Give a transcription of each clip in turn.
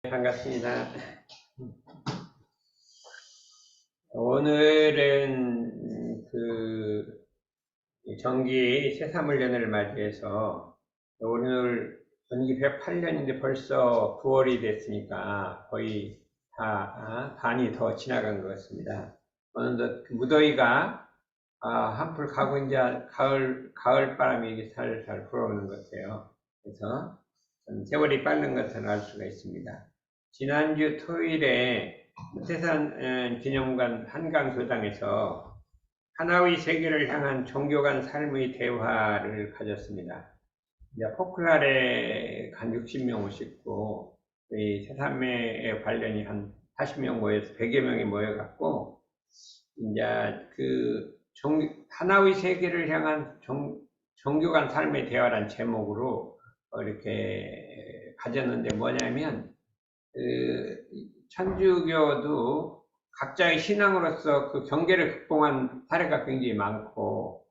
반갑습니다. 오늘은 정기 새사물연을 맞이해서 오늘 전기 108년인데 벌써 9월이 됐으니까 거의 다 반이 더 지나간 것 같습니다. 오늘도 무더위가 한풀 가고 이제 가을 바람이 이게 살살 불어오는 것 같아요. 그래서 세월이 빠른 것을 알 수가 있습니다. 지난주 토요일에 태산 기념관 한강교당에서 하나의 세계를 향한 종교 간 삶의 대화를 가졌습니다. 이제 포클라레 한 60명 오셨고, 이 세산매에 관련이 한 40명 모여서 100여 명이 모여갖고, 이제 하나의 세계를 향한 종교 간 삶의 대화란 제목으로 이렇게 가졌는데 뭐냐면, 천주교도 각자의 신앙으로서 그 경계를 극복한 사례가 굉장히 많고,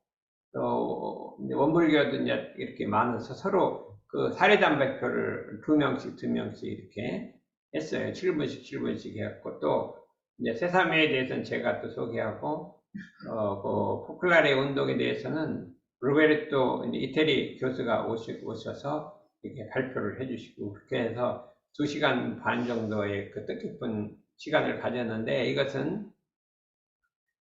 또 원불교도 이제 이렇게 많아서 서로 그 사례담 발표를 두 명씩 이렇게 했어요. 7분씩 해갖고, 또 이제 새삼회에 대해서는 제가 또 소개하고, 그 포클라레 운동에 대해서는 로베르토 이태리 교수가 오셔서 이렇게 발표를 해주시고, 그렇게 해서 2시간 반 정도의 그 뜻깊은 시간을 가졌는데, 이것은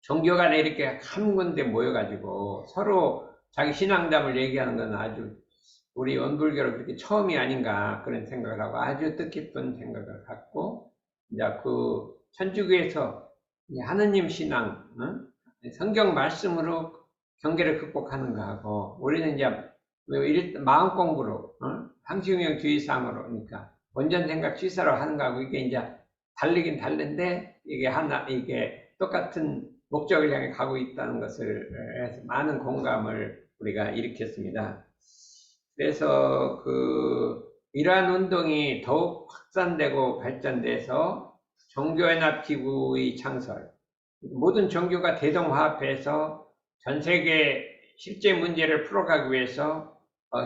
종교 간에 이렇게 한 군데 모여가지고 서로 자기 신앙담을 얘기하는 건 아주 우리 원불교로 그렇게 처음이 아닌가 그런 생각을 하고 아주 뜻깊은 생각을 갖고, 이제 그 천주교에서 하느님 신앙, 성경 말씀으로 경계를 극복하는 거하고, 우리는 이제 마음 공부로, 상식명 주의상으로, 그러니까 원전 생각 취사로 하는 거하고 이게 이제 다르긴 다른데 이게 똑같은 목적을 향해 가고 있다는 것을 해서 많은 공감을 우리가 일으켰습니다. 그래서 이러한 운동이 더욱 확산되고 발전돼서 종교연합기구의 창설, 모든 종교가 대동화합해서 전 세계 실제 문제를 풀어가기 위해서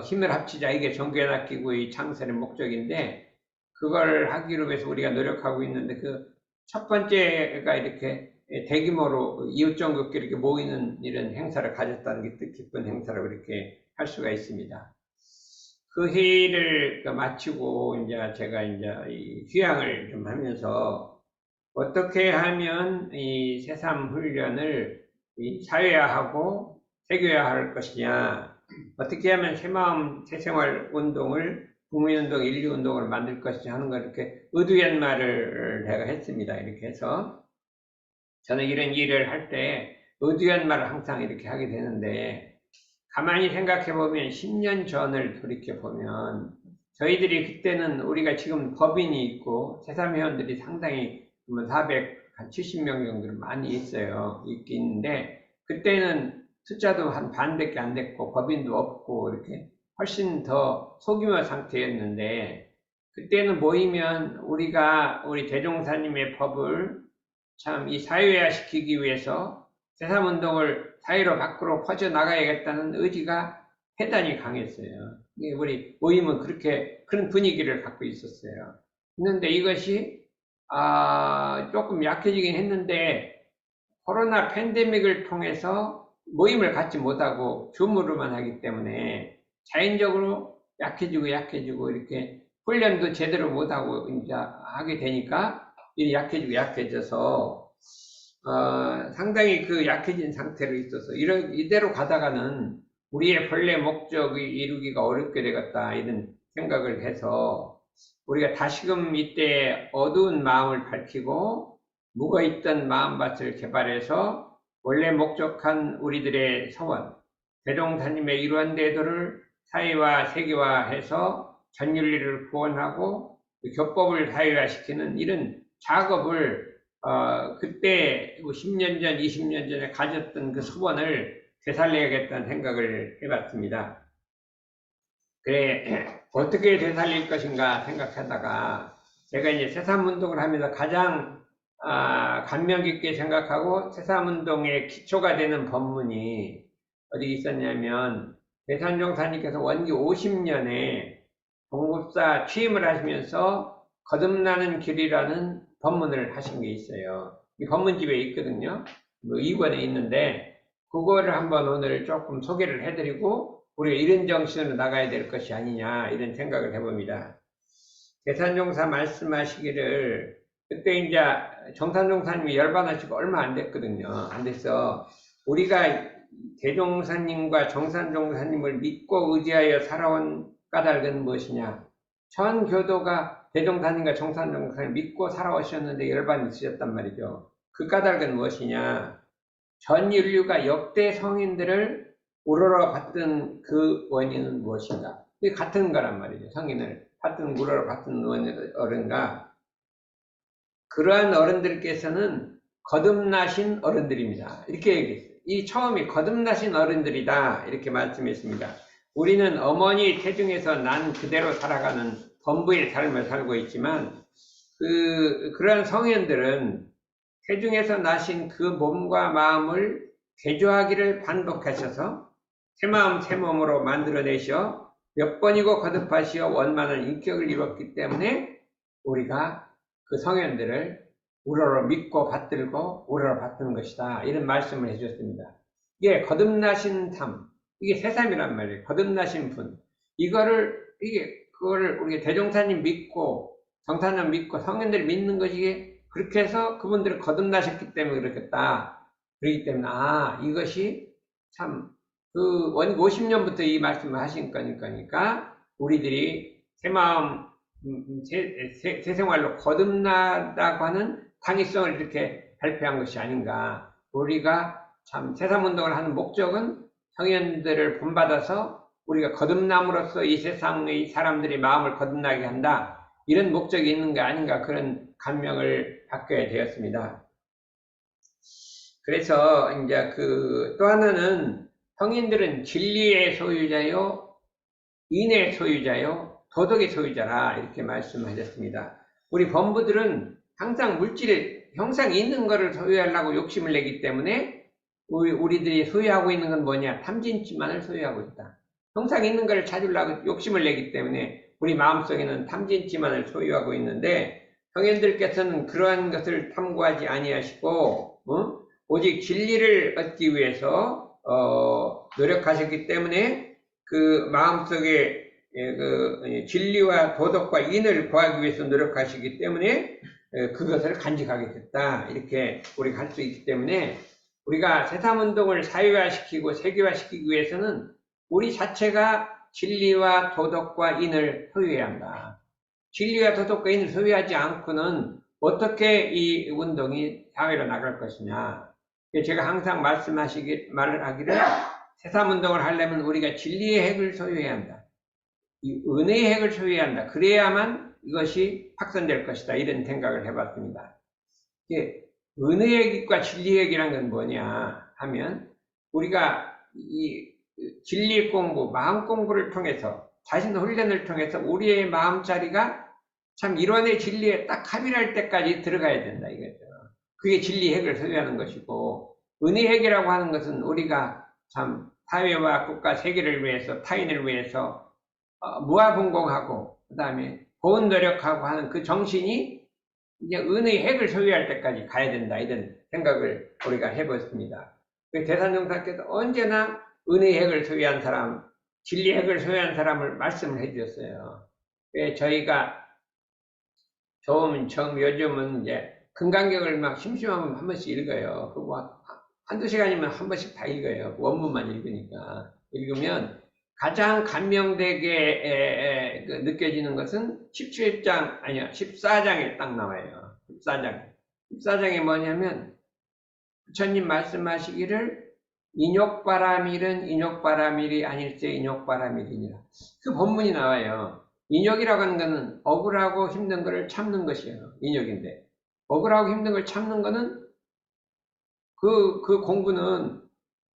힘을 합치자, 이게 종교연합기구의 창설의 목적인데, 그걸 하기로 해서 우리가 노력하고 있는데, 그 첫 번째가 이렇게 대규모로 이웃종교끼리 이렇게 모이는 이런 행사를 가졌다는 게 뜻깊은 행사라고 이렇게 할 수가 있습니다. 그 회의를 마치고 이제 제가 이제 이 휴양을 좀 하면서 어떻게 하면 이 새삼 훈련을 사회화하고 세계화할 것이냐, 어떻게 하면 새마음 새생활 운동을 국민운동, 인류운동을 만들 것이냐 하는 걸 이렇게 의두연말을 제가 했습니다. 이렇게 해서 저는 이런 일을 할 때 의두연말을 항상 이렇게 하게 되는데, 가만히 생각해 보면 10년 전을 돌이켜 보면 저희들이 그때는 우리가 지금 법인이 있고 새삼회원들이 상당히 470명 정도로 많이 있어요. 있는데, 그때는 숫자도 한 반밖에 안 됐고 법인도 없고 이렇게 훨씬 더 소규모 상태였는데, 그때는 모이면 우리 대종사님의 법을 참 이 사회화 시키기 위해서 새삼운동을 사회로 밖으로 퍼져나가야겠다는 의지가 대단히 강했어요. 우리 모임은 그런 분위기를 갖고 있었어요. 그런데 이것이 조금 약해지긴 했는데, 코로나 팬데믹을 통해서 모임을 갖지 못하고 줌으로만 하기 때문에 자연적으로 약해지고 이렇게 훈련도 제대로 못하고 이제 하게 되니까 이 약해져서 상당히 그 약해진 상태로 있어서 이대로 가다가는 우리의 본래 목적이 이루기가 어렵게 되겠다 이런 생각을 해서, 우리가 다시금 이때 어두운 마음을 밝히고 묵어있던 마음밭을 개발해서 원래 목적한 우리들의 소원, 대종사님의 이러한 대도를 사회화, 세계화해서 전윤리를 구원하고 교법을 사회화시키는 이런 작업을 그때 10년 전, 20년 전에 가졌던 그 소원을 되살려야겠다는 생각을 해봤습니다. 그래, 어떻게 되살릴 것인가 생각하다가 제가 이제 새삼운동을 하면서 가장 감명 깊게 생각하고 새삼운동의 기초가 되는 법문이 어디 있었냐면, 대산종사님께서 원기 50년에 동급사 취임을 하시면서 거듭나는 길이라는 법문을 하신 게 있어요. 이 법문집에 있거든요. 뭐 2권에 있는데 그거를 한번 오늘 조금 소개를 해드리고 우리가 이런 정신으로 나가야 될 것이 아니냐 이런 생각을 해봅니다. 대산종사 말씀하시기를 그때 이제 정산종사님이 열반하시고 얼마 안 됐거든요. 안 돼서 우리가 대종사님과 정산종사님을 믿고 의지하여 살아온 까닭은 무엇이냐? 전 교도가 대종사님과 정산종사님을 믿고 살아오셨는데 열반이 있으셨단 말이죠. 그 까닭은 무엇이냐? 전 인류가 역대 성인들을 우러러 봤던 그 원인은 무엇인가? 이게 같은 거란 말이죠. 성인을 봤던 우러러 봤던 어른과 그러한 어른들께서는 거듭나신 어른들입니다. 이렇게 얘기했어요. 이 처음이 거듭나신 어른들이다 이렇게 말씀했습니다. 우리는 어머니 태중에서 난 그대로 살아가는 범부의 삶을 살고 있지만 그러한 성현들은 태중에서 나신 그 몸과 마음을 개조하기를 반복하셔서 새 마음 새 몸으로 만들어내셔 몇 번이고 거듭하시어 원만한 인격을 이뤘기 때문에 우리가 그 성현들을 우러러 믿고 받들고 우러러 받드는 것이다. 이런 말씀을 해주셨습니다. 이게 거듭나신 삶, 이게 새삼이란 말이에요. 거듭나신 분. 그거를 우리가 대종사님 믿고 정사님 믿고 성현들 믿는 것이 그렇게 해서 그분들을 거듭나셨기 때문에 그렇겠다. 그렇기 때문에 이것이 참 그 50년부터 이 말씀을 하신 거니까 우리들이 새 마음 새 생활로 거듭나다고 하는 당위성을 이렇게 발표한 것이 아닌가. 우리가 참 새삼운동을 하는 목적은 성현들을 본받아서 우리가 거듭남으로써 이 세상의 사람들이 마음을 거듭나게 한다. 이런 목적이 있는 게 아닌가 그런 감명을 받게 되었습니다. 그래서 이제 또 하나는 성인들은 진리의 소유자요, 인의 소유자요, 도덕의 소유자라 이렇게 말씀하셨습니다. 우리 범부들은 항상 물질, 형상 있는 것을 소유하려고 욕심을 내기 때문에 우리들이 소유하고 있는 건 뭐냐? 탐진치만을 소유하고 있다. 형상 있는 것을 찾으려고 욕심을 내기 때문에 우리 마음속에는 탐진치만을 소유하고 있는데 성현들께서는 그러한 것을 탐구하지 아니하시고 오직 진리를 얻기 위해서 노력하셨기 때문에 그 마음속에 진리와 도덕과 인을 구하기 위해서 노력하시기 때문에 그것을 간직하게 됐다. 이렇게 우리가 할 수 있기 때문에 우리가 새삼운동을 사회화시키고 세계화시키기 위해서는 우리 자체가 진리와 도덕과 인을 소유해야 한다. 진리와 도덕과 인을 소유하지 않고는 어떻게 이 운동이 사회로 나갈 것이냐. 제가 항상 말을 하기를 새삼운동을 하려면 우리가 진리의 핵을 소유해야 한다. 이 은혜의 핵을 소유해야 한다. 그래야만 이것이 확산될 것이다. 이런 생각을 해봤습니다. 은혜의 핵과 진리의 핵이란 건 뭐냐 하면 우리가 이 진리 공부, 마음 공부를 통해서 자신 훈련을 통해서 우리의 마음자리가 참 이론의 진리에 딱 합일할 때까지 들어가야 된다 이거죠. 그게 진리 핵을 소유하는 것이고 은혜 핵이라고 하는 것은 우리가 참 사회와 국가 세계를 위해서 타인을 위해서 무아분공하고 그 다음에 고운 노력하고 하는 그 정신이 이제 은혜의 핵을 소유할 때까지 가야 된다 이런 생각을 우리가 해봤습니다. 대산종사께서 언제나 은혜의 핵을 소유한 사람, 진리 핵을 소유한 사람을 말씀을 해주셨어요. 저희가 요즘은 이제 금강경을 막 심심하면 한 번씩 읽어요. 한두 시간이면 한 번씩 다 읽어요. 원문만 읽으니까. 읽으면 가장 감명되게 느껴지는 것은 14장에 딱 나와요. 14장에 뭐냐면 부처님 말씀하시기를 인욕바라밀은 인욕바라밀이 아닐세 인욕바라밀이니라. 그 본문이 나와요. 인욕이라고 하는 것은 억울하고 힘든 것을 참는 것이에요. 인욕인데 억울하고 힘든 걸 참는 것은 그 공부는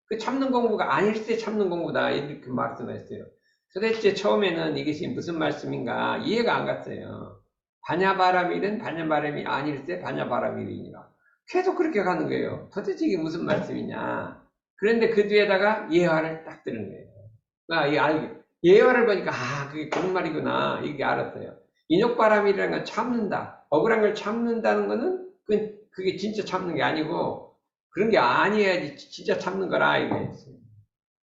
그 참는 공부가 아닐 때 참는 공부다 이렇게 말씀했어요. 도대체 처음에는 이것이 무슨 말씀인가 이해가 안 갔어요. 반야바라밀은 반야바람이 아닐 때 반야바라밀이니라. 계속 그렇게 가는 거예요. 도대체 이게 무슨 말씀이냐. 그런데 그 뒤에다가 예화를 딱 드는 거예요. 예화를 보니까 그게 그런 말이구나 이게 알았어요. 인욕바람이라는 건 참는다. 억울한 걸 참는다는 거는 그게 진짜 참는 게 아니고 그런 게 아니어야지 진짜 참는 거라 이거였어요.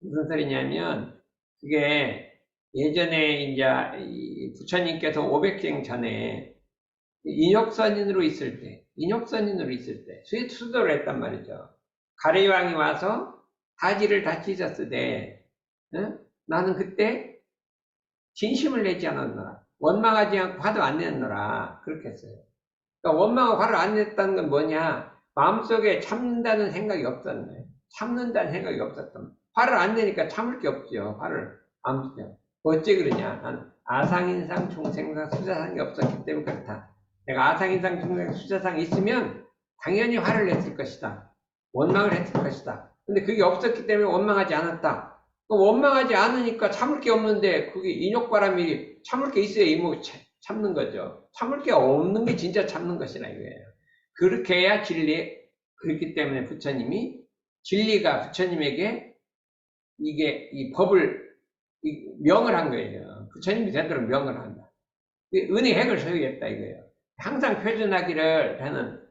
무슨 소리냐면 그게 예전에 이제 이 부처님께서 500생 전에 인욕선인으로 있을 때 수도를 했단 말이죠. 가리왕이 와서 바지를 다 찢었으되 나는 그때 진심을 내지 않았노라. 원망하지 않고 화도 안 냈노라. 그렇게 했어요. 그러니까 원망하고 화를 안 냈다는 건 뭐냐? 마음속에 참는다는 생각이 없었는 거예요. 참는다는 생각이 없었던 거예요. 화를 안 내니까 참을 게 없죠. 화를 안 내죠. 어째 그러냐? 난 아상인상 중생상 수자상이 없었기 때문에 그렇다. 내가 아상인상 중생상 수자상이 있으면 당연히 화를 냈을 것이다. 원망을 했을 것이다. 근데 그게 없었기 때문에 원망하지 않았다. 원망하지 않으니까 참을 게 없는데 그게 인욕바람이 참을 게 있어야 이모 참는 거죠. 참을 게 없는 게 진짜 참는 것이라 이거예요. 그렇게 해야 진리. 그렇기 때문에 부처님이 진리가 부처님에게 이게 이 법을 명을 한 거예요. 부처님이 되도록 명을 한다. 은혜 핵을 소유했다 이거예요. 항상 표준하기를 저는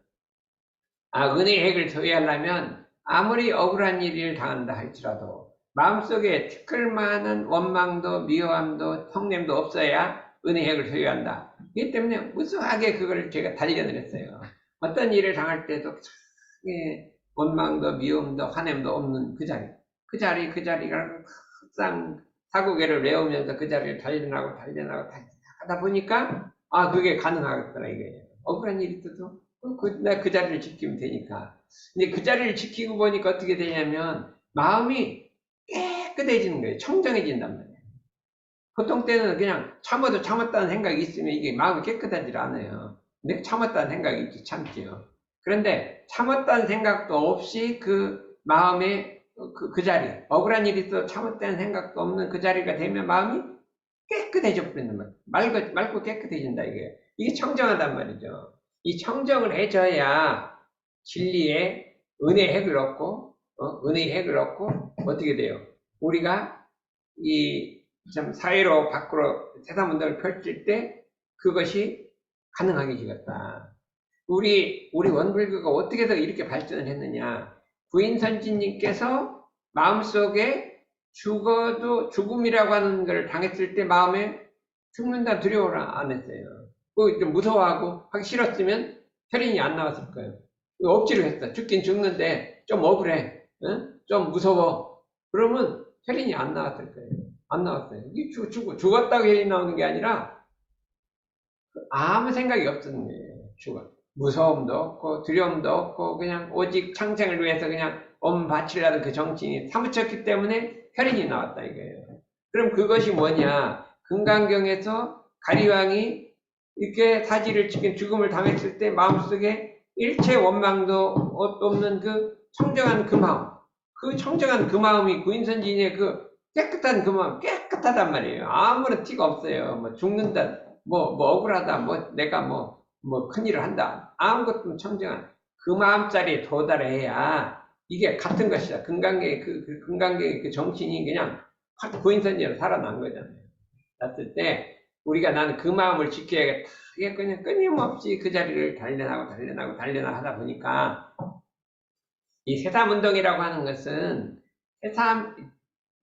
은혜 핵을 소유하려면 아무리 억울한 일을 당한다 할지라도 마음속에 티끌만한 원망도 미워함도 성냄도 없어야 은혜 핵을 소유한다. 이기 때문에 무수하게 그걸 제가 단련을 했어요. 어떤 일을 당할 때도 원망도 미움도 화냄도 없는 그 자리가 항상 사고계를 외우면서 그 자리를 단련하고 하다 보니까 그게 가능하겠더라 이거예요. 억울한 일이 있어도 내가 그 자리를 지키면 되니까. 근데 그 자리를 지키고 보니까 어떻게 되냐면 마음이 깨끗해지는 거예요. 청정해진단 말이에요. 보통 때는 그냥 참아도 참았다는 생각이 있으면 이게 마음이 깨끗하지 않아요. 내가 참았다는 생각이 있지 참지요. 그런데 참았다는 생각도 없이 그 마음에 그 자리, 억울한 일이 있어 참았다는 생각도 없는 그 자리가 되면 마음이 깨끗해져 버리는 거예요. 맑고 깨끗해진다 이게 청정하단 말이죠. 이 청정을 해줘야 진리의 은혜의 핵을 얻고 은혜의 핵을 얻고 어떻게 돼요? 우리가 이 참 사회로 밖으로 세상문들을 펼칠 때 그것이 가능하게 되겠다. 우리 원불교가 어떻게 해서 이렇게 발전을 했느냐? 부인선지님께서 마음속에 죽어도 죽음이라고 하는 걸 당했을 때 마음에 죽는다 두려워를 안 했어요. 좀 무서워하고 하기 싫었으면 혈인이 안 나왔을 거예요. 억지로 했어. 죽긴 죽는데 좀 억울해. 좀 무서워. 그러면 혈인이 안 나왔을 거예요. 안 나왔어요. 이게 죽었다고 혈인이 나오는 게 아니라 아무 생각이 없었는 거예요. 무서움도 없고 두려움도 없고 그냥 오직 창생을 위해서 그냥 바치려던 그 정신이 사무쳤기 때문에 혈인이 나왔다 이거예요. 그럼 그것이 뭐냐? 금강경에서 가리왕이 이렇게 사지를 지킨 죽음을 당했을 때 마음속에 일체 원망도 없는 그 청정한 그 마음, 그 청정한 그 마음이 구인선진의 그 깨끗한 그 마음, 깨끗하단 말이에요. 아무런 티가 없어요. 뭐 죽는다, 뭐 억울하다, 내가 큰일을 한다. 아무것도 청정한 그 마음자리에 도달해야 이게 같은 것이다. 금강계의 금강계의 그 정신이 그냥 확 구인선진으로 살아난 거잖아요. 났을 때 우리가 나는 그 마음을 지켜야겠다. 이게 그냥 끊임없이 그 자리를 단련하고 하다 보니까 이 새삼운동이라고 하는 것은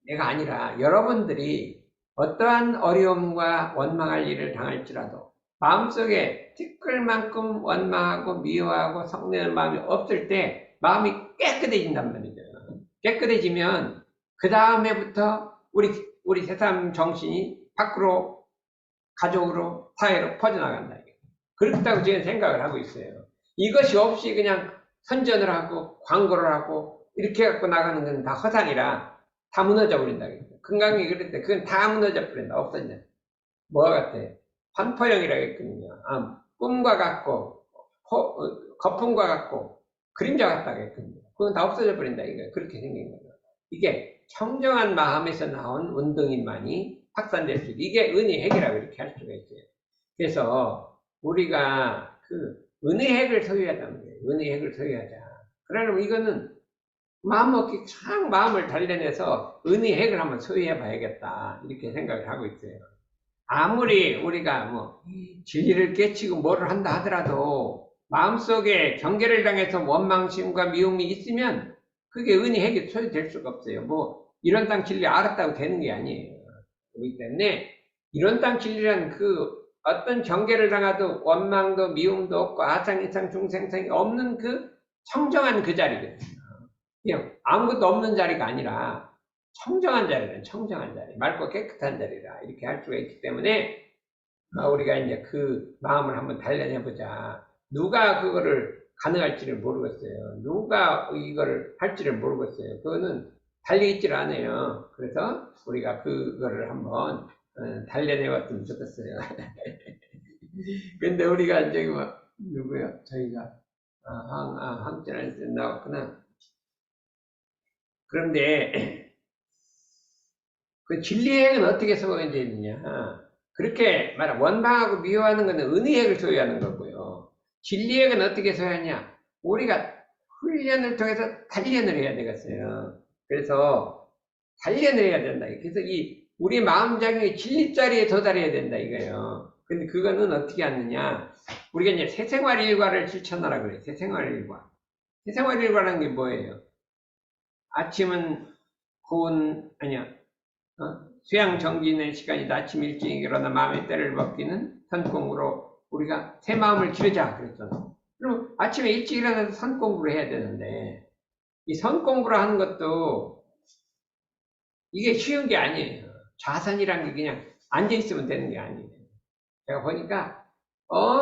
내가 아니라 여러분들이 어떠한 어려움과 원망할 일을 당할지라도 마음속에 티끌만큼 원망하고 미워하고 성내는 마음이 없을 때 마음이 깨끗해진단 말이죠. 깨끗해지면 그 다음에부터 우리 새삼 정신이 밖으로 가족으로 사회로 퍼져나간다. 그렇다고 저는 생각을 하고 있어요. 이것이 없이 그냥 선전을 하고 광고를 하고 이렇게 갖고 나가는 건 다 허상이라 다 무너져 버린다. 금강이 그럴 때 그건 다 무너져 버린다. 없어진다. 뭐가 같아요? 환포형이라고 했거든요. 꿈과 같고 거품과 같고 그림자 같다고 했거든요. 그건 다 없어져 버린다. 그렇게 생긴 거죠. 이게 청정한 마음에서 나온 운동인만이 확산될 수 있다. 이게 은혜 핵이라고 이렇게 할 수가 있어요. 그래서 우리가 그 은혜 핵을 소유하자는 거예요. 은혜 핵을 소유하자. 그러려면 이거는 마음먹기 참 마음을 단련해서 은혜 핵을 한번 소유해 봐야겠다. 이렇게 생각을 하고 있어요. 아무리 우리가 뭐 진리를 깨치고 뭐를 한다 하더라도 마음속에 경계를 당해서 원망심과 미움이 있으면 그게 은희 해결 소요될 수가 없어요. 뭐 이런 땅 진리 알았다고 되는 게 아니에요. 그렇기 때문에 이런 땅 진리란 그 어떤 경계를 당해도 원망도 미움도 없고 아상, 이상, 중생상이 없는 그 청정한 그 자리거든요. 그냥 아무것도 없는 자리가 아니라 청정한 자리는 청정한 자리, 맑고 깨끗한 자리라 이렇게 할 수가 있기 때문에 우리가 이제 그 마음을 한번 단련해보자. 누가 그거를 가능할지를 모르겠어요. 누가 이거를 할지를 모르겠어요. 그거는 달려있질 않아요. 그래서 우리가 그거를 한번 단련해봤으면 좋겠어요. 근데 우리가 이제 뭐 누구요? 저희가 황진환 씨 나왔구나. 그런데 그 진리행은 어떻게 소화되어 있느냐? 그렇게 말하 원망하고 미워하는 것은 은혜액을 소유하는 거고요. 진리액은 어떻게 소유하냐? 우리가 훈련을 통해서 단련을 해야 되겠어요. 그래서 단련을 해야 된다. 그래서 이 우리 마음장의 진리자리에 도달해야 된다 이거예요. 근데 그거는 어떻게 하느냐? 우리가 이제 새생활 일과를 실천하라 그래요. 새생활 일과. 새생활 일과라는 게 뭐예요? 아침은 아니야. 수양 정진의 시간이다. 아침 일찍 일어나 마음의 때를 벗기는 선공으로 우리가 새 마음을 기르자 그랬잖아. 그럼 아침에 일찍 일어나서 선공부를 해야 되는데 이 선공부를 하는 것도 이게 쉬운 게 아니에요. 좌선이란 게 그냥 앉아 있으면 되는 게 아니에요. 제가 보니까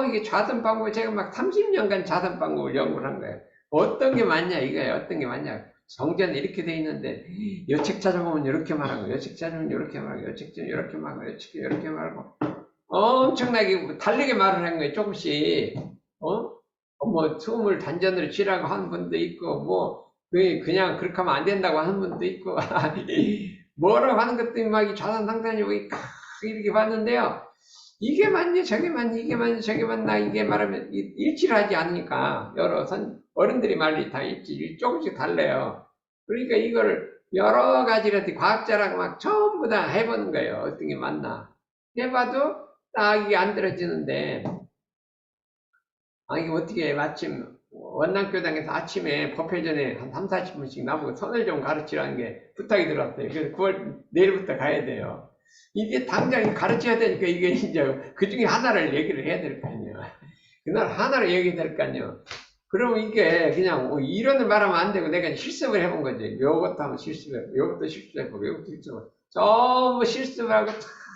이게 좌선 방법 제가 막 30년간 좌선 방법을 연구를 한 거예요. 어떤 게 맞냐 이거예요. 어떤 게 맞냐. 정전에 이렇게 돼 있는데 요 책 찾아보면 이렇게 말하고 요 책 찾아보면 이렇게 말하고 요 책 찾아보면 이렇게 말하고 요 책 이렇게 말하고 엄청나게 다르게 말을 한 거예요. 조금씩 뭐 수음을 단전으로 치라고 하는 분도 있고 뭐 그냥 그렇게 하면 안 된다고 하는 분도 있고 뭐라고 하는 것들이 막 좌선 상단이 이렇게 봤는데요. 이게 맞냐 저게 맞냐 이게 맞냐 저게 맞나 이게 말하면 일치를 하지 않으니까 여러 어른들이 말이 다 조금씩 달라요. 그러니까 이걸 여러 가지로 과학자라고 막 전부 다 해보는 거예요. 어떤 게 맞나 해봐도 딱 이게 안 들어지는데 이게 어떻게 마침 원남교당에서 아침에 법회 전에 한 3, 40분씩 나보고 선을 좀 가르치라는 게 부탁이 들어왔어요. 그래서 9월 내일부터 가야 돼요. 이게 당장 가르쳐야 되니까 이게 이제 그 중에 하나를 얘기를 해야 될 거 아니에요. 그날 하나를 얘기해야 될 거 아니에요. 그러면 이게 그냥 이론을 말하면 안 되고 내가 실습을 해본 거지. 요것도 한번 실습해보고, 요것도 실습해보고, 요것도 실습해보고. 전부 실습하고,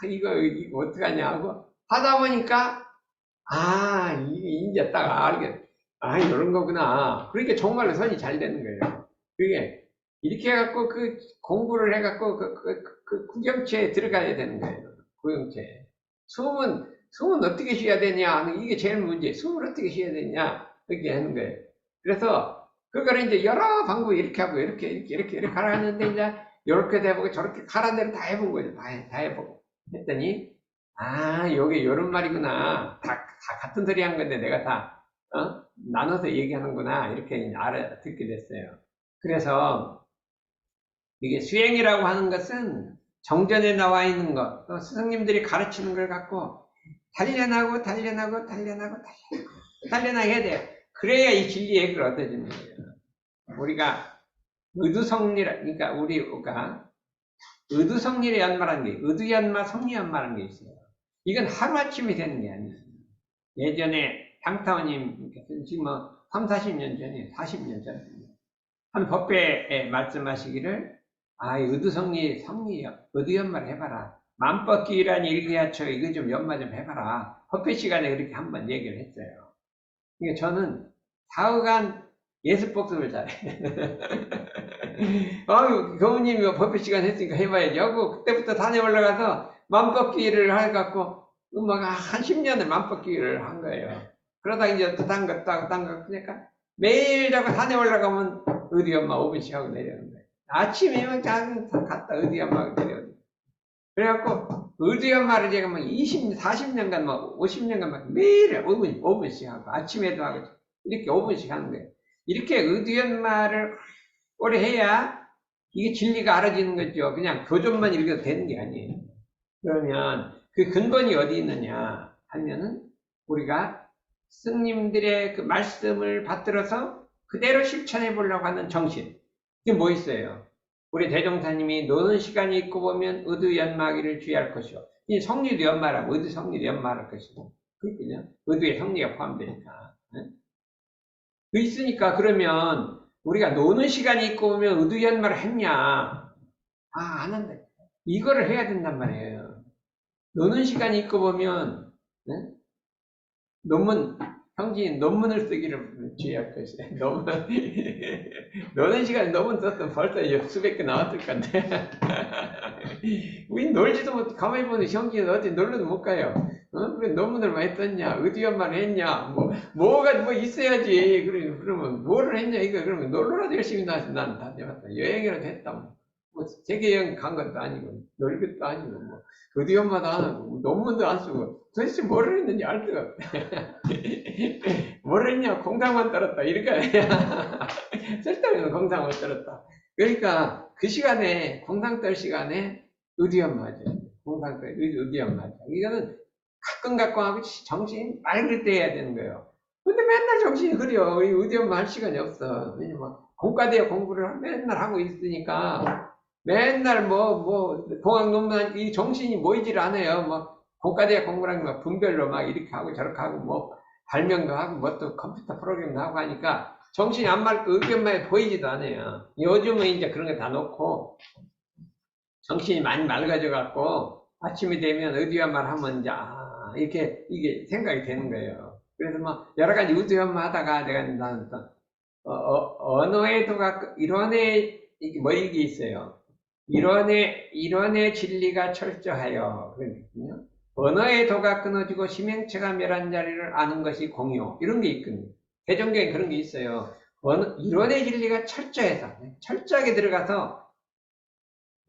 이거 어떡하냐 하고 하다 보니까, 이게 이제 딱 알게, 이런 거구나. 그러니까 정말로 선이 잘 되는 거예요. 그게, 이렇게 해갖고 그 공부를 해갖고 그 구경체에 들어가야 되는 거예요. 구경체. 숨은 어떻게 쉬어야 되냐? 이게 제일 문제. 숨을 어떻게 쉬어야 되냐? 그렇게 하는 거예요. 그래서 그걸 이제 여러 방법 이렇게 하고 이렇게 가라앉는데 이제 이렇게 해보고 저렇게 가라는 대로 다 해본 거죠. 다 해보고 했더니 요게 요런 말이구나. 다 같은 소리 한 건데 내가 다 나눠서 얘기하는구나. 이렇게 알아듣게 됐어요. 그래서 이게 수행이라고 하는 것은 정전에 나와 있는 것, 또 스승님들이 가르치는 걸 갖고 단련하고 단련해야 돼요. 그래야 이 진리의 핵을 얻어지는 거예요. 우리가 그러니까 우리가 의두성리를 연마라는 게, 의두연마, 성리연마라는 게 있어요. 이건 하루아침에 되는 게 아니에요. 예전에 향타원님께서 지금 3, 40년 전이에요. 40년 전에. 한 법회에 말씀하시기를, 의두성리, 성리요. 의두연마를 해봐라. 만법기란 일기야처 이거 좀 연마 좀 해봐라. 법회 시간에 그렇게 한번 얘기를 했어요. 그러니까 저는 사흘간 예습복습을 잘해. 교우님이 법회 시간 했으니까 해봐야지 하고 그때부터 산에 올라가서 만법기를 해갖고 한 10년을 만법기를 한 거예요. 그러다 이제 또 딴 거 그러니까 매일 자꾸 산에 올라가면 의디 엄마 5분씩 하고 내려오는 거예요. 아침이면 갔다 의디 엄마가 내려오는 거예요. 그래갖고 의디 엄마를 제가 40년간 50년간 매일 5분씩 하고 아침에도 하고 이렇게 5분씩 하는 거예요. 이렇게 의디연마를 오래 해야 이게 진리가 알아지는 거죠. 그냥 교존만 읽어도 되는 게 아니에요. 그러면 그 근본이 어디 있느냐 하면은 우리가 스님들의 그 말씀을 받들어서 그대로 실천해 보려고 하는 정신. 이게 뭐 있어요? 우리 대종사님이 노는 시간이 있고 보면 의두연마하기를 주의할 것이요. 이 성리도 연마라고 의두 성리도 연마할 것이고. 그렇군요. 의두에 성리가 포함되니까. 그 있으니까 그러면 우리가 노는 시간이 있고 보면 의두연마를 했냐? 안 한다. 이거를 해야 된단 말이에요. 노는 시간이 있고 보면 논문 형진 논문을 쓰기를 주의할 것이야. 논문 노는 시간에 논문 썼으면 벌써 수백 개 나왔을 건데 우린 놀지도 못해. 가만히 보는 형진은 어디 놀러도 못 가요. 그래 논문을 많이 썼냐, 의두연만 했냐, 뭐가 뭐 있어야지. 그러면 뭐를 했냐 이거. 그러면 놀러라도 열심히 나왔지. 난 다 해봤다. 여행이라도 했다. 뭐 세계 여행 간 것도 아니고 놀 것도 아니고 뭐 의두연마도 안 하고 논문도 안 쓰고 도대체 뭐를 했는지 알 수가 없다. 뭘 했냐? 공상만 떨었다. 이렇게 쓸데없는 공상을 떨었다. 그러니까 그 시간에 공상 떨 시간에 의두연마죠. 공상 떨 의두연마죠. 이거는 가끔 하고 정신이 맑을 때 해야 되는 거예요. 근데 맨날 정신이 그래요. 의두연마 할 시간이 없어. 왜냐면 공과대학 공부를 맨날 하고 있으니까 맨날 공학 논문 이 정신이 모이질 않아요. 공과대학 공부라는 거 분별로 막 이렇게 하고 저렇게 하고 발명도 하고 또 컴퓨터 프로그램도 하고 하니까 정신이 안 맑고 의견만 보이지도 않아요. 요즘은 이제 그런 거 다 놓고 정신이 많이 맑아져 갖고 아침이 되면 의두연마를 하면 이제 이게 생각이 되는 거예요. 그래서 여러 가지 의두연마 하다가 내가 나는 언어의 도가 이론의 이게 있어요. 이론의 진리가 철저하여 그러거든요. 언어의 도가 끊어지고 심행체가 멸한 자리를 아는 것이 공요. 이런 게 있거든요. 대종경에 그런 게 있어요. 이론의 진리가 철저하게 들어가서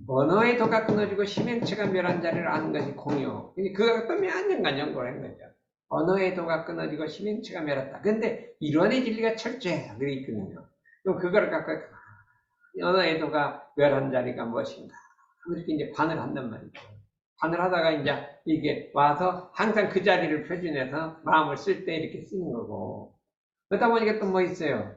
언어의 도가 끊어지고 심행체가 멸한 자리를 아는 것이 공요. 그거 또 몇 년간 연구를 한 거죠. 언어의 도가 끊어지고 심행체가 멸했다. 근데 이론의 진리가 철저해서 그게 있거든요. 그럼 그걸 갖고 언어의 도가 멸한 자리가 무엇인가? 이렇게 이제 관을 한단 말이죠. 관을 하다가 이제 이게 와서 항상 그 자리를 표준해서 마음을 쓸 때 이렇게 쓰는 거고. 그러다 보니까 또 뭐 있어요?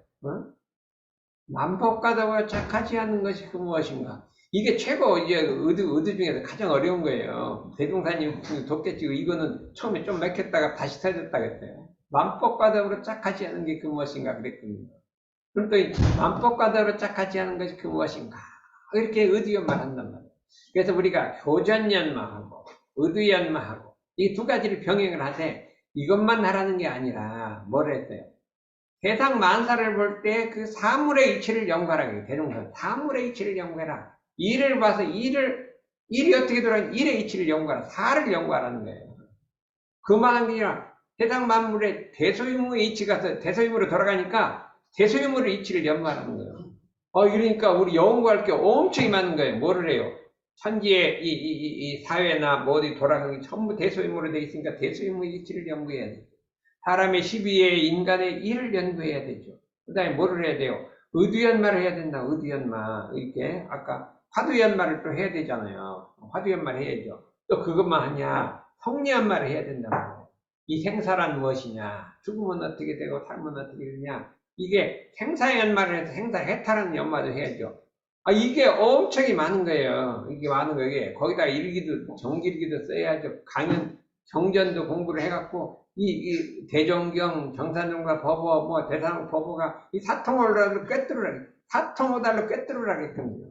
만법가다와 착하지 않는 것이 그 무엇인가? 이게 최고 이제 의두 중에서 가장 어려운 거예요. 대종사님 돕겠지. 이거는 처음에 좀 맥혔다가 다시 터졌다 그랬어요. 만법가다로 착하지 않은 게 그 무엇인가 그랬거든요. 그럼 또 만법가다로 착하지 않은 것이 그 무엇인가? 이렇게 의두연마를 한단 말이에요. 그래서 우리가 교전연마하고 의두연마하고 이 두 가지를 병행을 하되 이것만 하라는 게 아니라 뭐를 했어요? 세상 만사를 볼 때 그 사물의 이치를 연구하라. 대종사 사물의 이치를 연구해라. 일을 봐서 일이 어떻게 돌아가는 일의 이치를 연구하라. 사를 연구하라는 거예요. 그만한 게 아니라 세상 만물의 대소유무의 이치가 대소유무로 돌아가니까 대소유무의 이치를 연구하라는 거예요. 그러니까 우리 연구할 게 엄청 많은 거예요. 뭐를 해요? 천지의 이 사회나 어디 돌아가는 게 전부 대소유무로 되어 있으니까 대소유무의 이치를 연구해야 돼요. 사람의 시비에 인간의 일을 연구해야 되죠. 그 다음에 뭐를 해야 돼요? 의두연마를 해야 된다. 의두연마. 이렇게 아까 화두연마를 또 해야 되잖아요. 화두연마를 해야죠. 또 그것만 하냐? 성리연마를 해야 된다고. 이 생사란 무엇이냐? 죽으면 어떻게 되고 살면 어떻게 되냐? 이게 생사연마를 해서 생사해탈하는 연마도 해야죠. 이게 엄청이 많은 거예요. 이게 많은 거예요. 거기다 일기도 정기일기도 써야죠. 강연 정전도 공부를 해갖고 이 대종경, 정산종과 법어, 대상 법어가 이 사통오달로 꿰뚫으라겠거든요.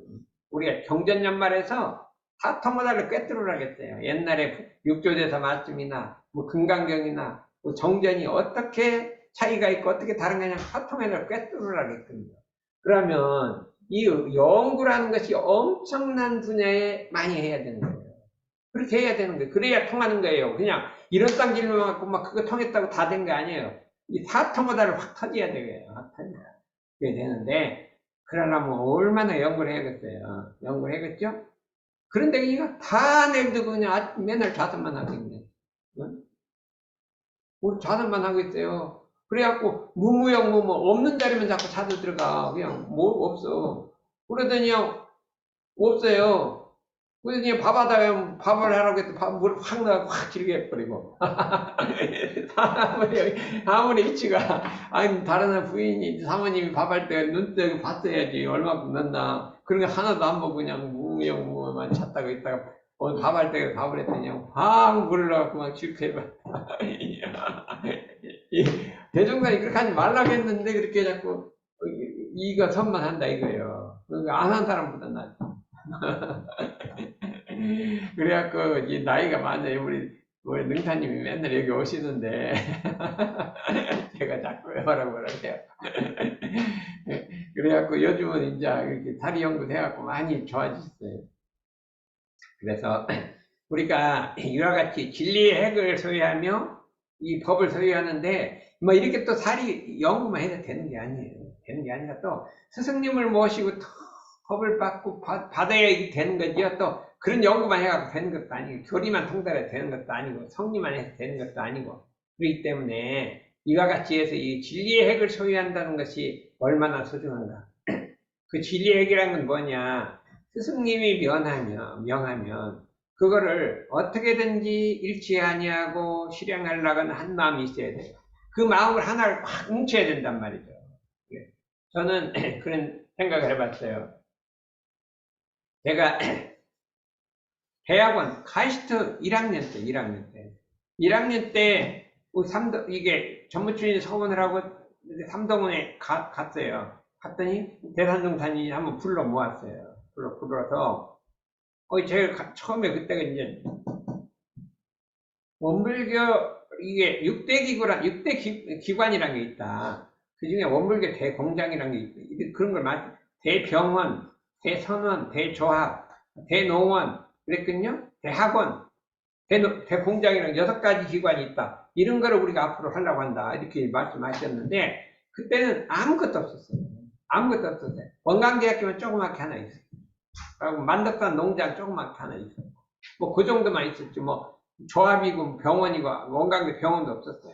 우리가 경전연말에서 사통오달로 꿰뚫으라겠어요. 옛날에 육조대사 말씀이나 금강경이나 정전이 어떻게 차이가 있고 어떻게 다른 거냐 사통오달로 꿰뚫으라겠거든요. 그러면 이 연구라는 것이 엄청난 분야에 많이 해야 되는 거예요. 그렇게 해야 되는 거예요. 그래야 통하는 거예요. 그냥 이런 땅 질러갖고 그거 통했다고 다 된 게 아니에요. 이 사통오달을 확 터져야 되고요. 확 터져야 되는데, 그러려면 얼마나 연구를 해야겠어요. 연구를 해야겠죠? 그런데 이거 다 내두고 그냥 맨날 자선만 하고 있네. 우리 자선만 하고 있어요. 그래갖고 무무용 없는 자리면 자꾸 자주 들어가. 그냥 없어. 그러더니 없어요. 그래서 밥하다 밥을 하라고 했더니 물을 확 넣어 확 질게 해버리고. 아무리 위치가, 아니, 다른 부인이, 사모님이 밥할 때 눈뜨고 봤어야지. 얼마큼 넣나. 그런 거 하나도 안 보고 그냥 무용무만 찾다가 있다가, 오늘 밥할 때 밥을 했더니 그냥 확 물을 넣어갖고 막 질게해봐. 대종사이 그렇게 하지 말라고 했는데, 그렇게 자꾸, 이거 선만한다 이거예요. 안 한 사람보다 낫지. 그래갖고, 이제 나이가 많아요. 우리 능사님이 맨날 여기 오시는데, 제가 자꾸 뭐라 그래요. 그래갖고 요즘은 이제 이렇게 다리 연구해갖고 많이 좋아졌어요. 그래서 우리가 이와 같이 진리의 핵을 소유하며 이 법을 소유하는데, 뭐 이렇게 또 사리 연구만 해도 되는 게 아니에요. 되는 게 아니라 또 스승님을 모시고 또 법을 받아야 되는 거죠. 또 그런 연구만 해갖고 되는 것도 아니고, 교리만 통달해야 되는 것도 아니고, 성리만 해서 되는 것도 아니고, 그렇기 때문에 이와 같이 해서 이 진리의 핵을 소유한다는 것이 얼마나 소중한가. 그 진리의 핵이라는 건 뭐냐. 스승님이 명하면 그거를 어떻게든지 잃지 아니하고 실행하려고 하는 한 마음이 있어야 돼요. 그 마음을 하나를 확 뭉쳐야 된단 말이죠. 저는 그런 생각을 해봤어요. 제가 대학원 카이스트 1학년 때 이게 전무출인 서원을 하고 삼동원에 갔어요. 갔더니 대산동산이 한번 불러 모았어요. 불러서 제가 처음에 그때가 이제 원불교, 이게 6대 기관이라는 게 있다. 그 중에 원불교 대공장이라는 게 있다. 그런 걸 대병원, 대선원, 대조합, 대농원, 그랬거든요. 대학원, 대공장이라는 6가지 기관이 있다. 이런 거를 우리가 앞으로 하려고 한다. 이렇게 말씀하셨는데, 그때는 아무것도 없었어요. 아무것도 없었어요. 원광대학교는 조그맣게 하나 있어요. 그리고 만덕산 농장 조그맣게 하나 있어요. 뭐 그 정도만 있었지. 뭐 조합이고 병원이고 원광대 병원도 없었어요.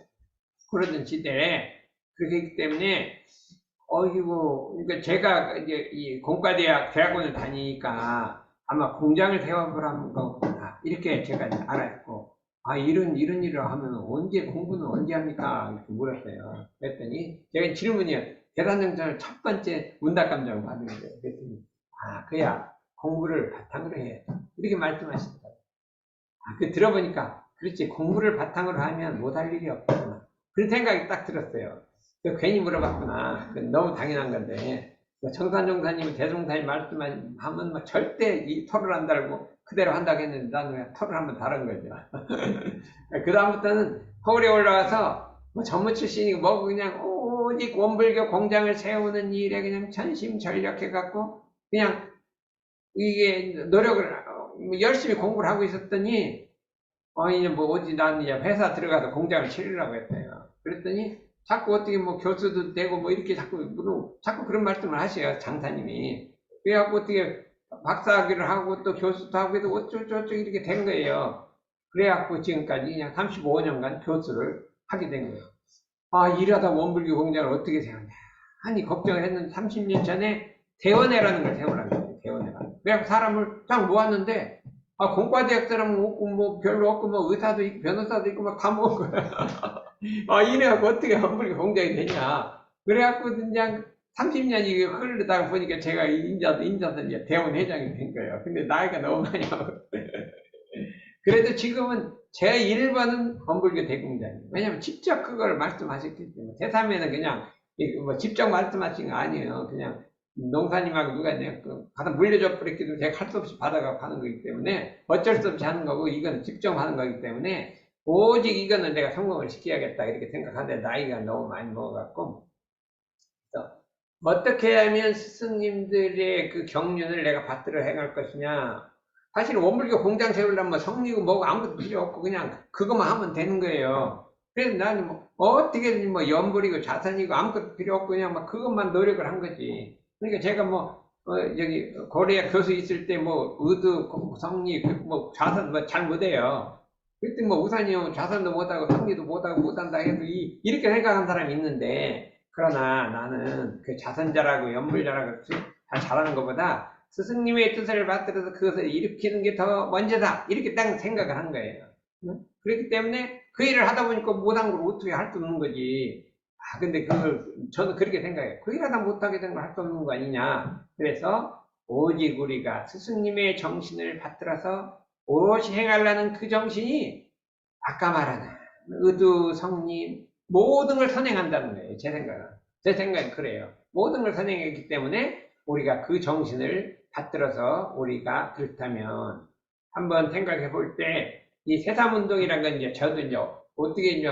그러던 시대에. 그렇기 했기 때문에 그러니까 제가 이제 이 공과대학원을 다니니까 아마 공장을 세워보라는 거구나, 이렇게 제가 알았고, 이런 일을 하면 공부는 언제 합니까? 이렇게 물었어요. 그랬더니 제가 질문이요. 대단정전을 첫 번째 문답감정을 받은 거예요. 그랬더니 그야 공부를 바탕으로 해, 이렇게 말씀하시더라고요. 그 들어보니까 그렇지, 공부를 바탕으로 하면 못할 일이 없구나, 그런 생각이 딱 들었어요. 괜히 물어봤구나. 너무 당연한 건데, 청산종사님은 대종사님 말씀하면 절대 이 토를 안 달고 그대로 한다고 했는데, 나는 왜 토를 한번 다른 거죠. 그 다음부터는 서울에 올라와서 전무 출신이고 뭐고 그냥 오직 원불교 공장을 세우는 일에 그냥 전심전력해갖고 그냥 이게 노력을 열심히 공부를 하고 있었더니, 이제 뭐 어디 나는 이제 회사 들어가서 공장을 차리려고 했어요. 그랬더니 자꾸 어떻게 뭐 교수도 되고 뭐 이렇게 자꾸 그런 말씀을 하셔요, 장사님이. 그래갖고 어떻게 박사학위를 하고 또 교수도 하고 해서 어쩌고저쩌고 이렇게 된 거예요. 그래갖고 지금까지 그냥 35년간 교수를 하게 된 거예요. 이러다 원불교 공장을 어떻게 세우냐. 아니, 걱정을 했는데 30년 전에 대원회라는 걸 세우라는 거예요, 대원회가. 그래갖고 사람을 딱 모았는데, 공과대학 사람은 없고, 뭐 별로 없고, 뭐 의사도 있고, 변호사도 있고, 막 다 모은 거야. 이래갖고 어떻게 원불교 공장이 되냐. 그래갖고 그냥 30년이 흐르다가 보니까 제가 인자들 이제 대원 회장이 된 거예요. 근데 나이가 너무 많이 하고. 그래도 지금은 제 1번은 원불교 대공장이에요. 왜냐면 직접 그걸 말씀하셨기 때문에. 제3에는 그냥 뭐 직접 말씀하신 거 아니에요. 그냥 농사님하고 누가 가서 물려줘 버렸기도 제가 할 수 없이 받아가고 하는 거기 때문에 어쩔 수 없이 하는 거고, 이거는 직접 하는 거기 때문에 오직 이거는 내가 성공을 시켜야겠다 이렇게 생각하는데, 나이가 너무 많이 먹어갖고, 어떻게 하면 스승님들의 그 경륜을 내가 받들어 행할 것이냐. 사실 원불교 공장 세우려면 뭐 성리고 뭐고 아무것도 필요 없고 그냥 그것만 하면 되는 거예요. 그래서 나는 뭐 어떻게든 뭐 연불이고 자선이고 아무것도 필요 없고 그냥 막 그것만 노력을 한 거지. 그러니까 제가 저기 고려 교수 있을 때 뭐 의도 성리 뭐 자선 뭐 잘 못해요. 그때 뭐 우산이요 자선도 못하고 성리도 못한다 해도 이렇게 생각하는 사람이 있는데, 그러나 나는 그 자선자라고 연불자라고 다 잘하는 것보다 스승님의 뜻을 받들어서 그것을 일으키는 게 더 먼저다. 이렇게 딱 생각을 한 거예요. 그렇기 때문에 그 일을 하다 보니까 못한 걸 어떻게 할 수 없는 거지. 근데 그걸, 저는 그렇게 생각해요. 그 일 하다 못하게 된 걸 할 수 없는 거 아니냐. 그래서, 오직 우리가 스승님의 정신을 받들어서 오롯이 행하려는 그 정신이, 아까 말한 의두, 성님, 모든 걸 선행한다는 거예요. 제 생각은. 제 생각은 그래요. 모든 걸 선행했기 때문에 우리가 그 정신을 받들어서 우리가 그렇다면 한번 생각해 볼 때 이 새삼운동이란 건 이제 저도 이제 어떻게 이제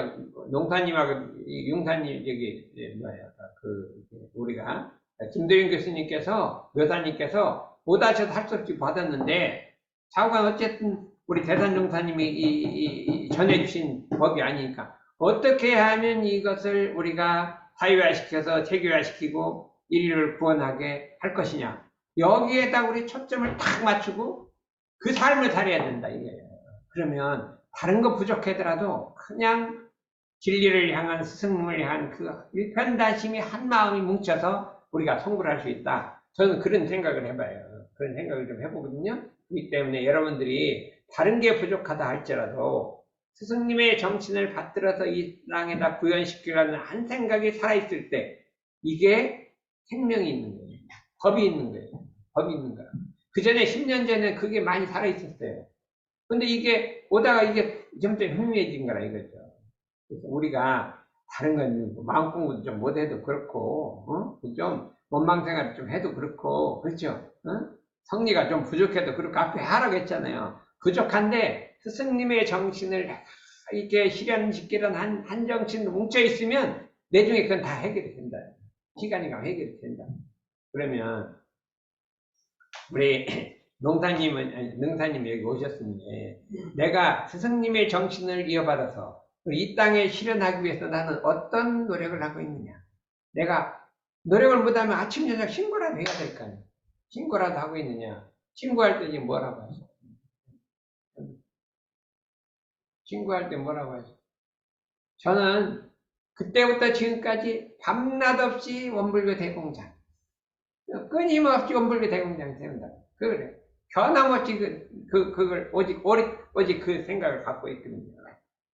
농사님하고 융사님 저기 뭐야 그 우리가 김도윤 교수님께서 여사님께서 못하셔도 할 수 없이 받았는데 좌우간 어쨌든 우리 대산종사님이 이 전해주신 법이 아니니까 어떻게 하면 이것을 우리가 사유화시켜서 체계화시키고 인류를 구원하게 할 것이냐. 여기에다 우리 초점을 딱 맞추고 그 삶을 살아야 된다 이거예요. 그러면 다른 거 부족하더라도 그냥 진리를 향한 스승님을 향한 그 일편단심이 한 마음이 뭉쳐서 우리가 성불을 할 수 있다. 저는 그런 생각을 해봐요. 그런 생각을 좀 해보거든요. 그렇기 때문에 여러분들이 다른 게 부족하다 할지라도 스승님의 정신을 받들어서 이 땅에다 구현시키려는 한 생각이 살아있을 때 이게 생명이 있는 거예요. 법이 있는 거예요. 법이 있는 거야. 그 전에 10년 전에 그게 많이 살아있었어요. 근데 이게 오다가 이게 점점 희미해진 거라 이거죠. 그래서 우리가 다른 건 마음 공부도 좀 못해도 그렇고, 좀 원망생활을 좀 해도 그렇고, 그렇죠? 성리가 좀 부족해도 그렇고 앞에 하라고 했잖아요. 부족한데 스승님의 정신을 이렇게 실현시키는 한 정신으로 뭉쳐 있으면 내중에 그건 다 해결이 된다. 시간이 가면 해결이 된다. 그러면 우리 능사님 여기 오셨는데 내가 스승님의 정신을 이어받아서 이 땅에 실현하기 위해서 나는 어떤 노력을 하고 있느냐. 내가 노력을 못하면 아침 저녁 신고라도 해야 될 거 아니야. 신고라도 하고 있느냐. 신고할 때 지금 뭐라고 하죠? 신고할 때 뭐라고 하죠? 저는 그때부터 지금까지 밤낮 없이 원불교 대공장, 끊임없이 원불교 대공장 세운다. 그래. 변함없이 그걸 오직 그 생각을 갖고 있거든요.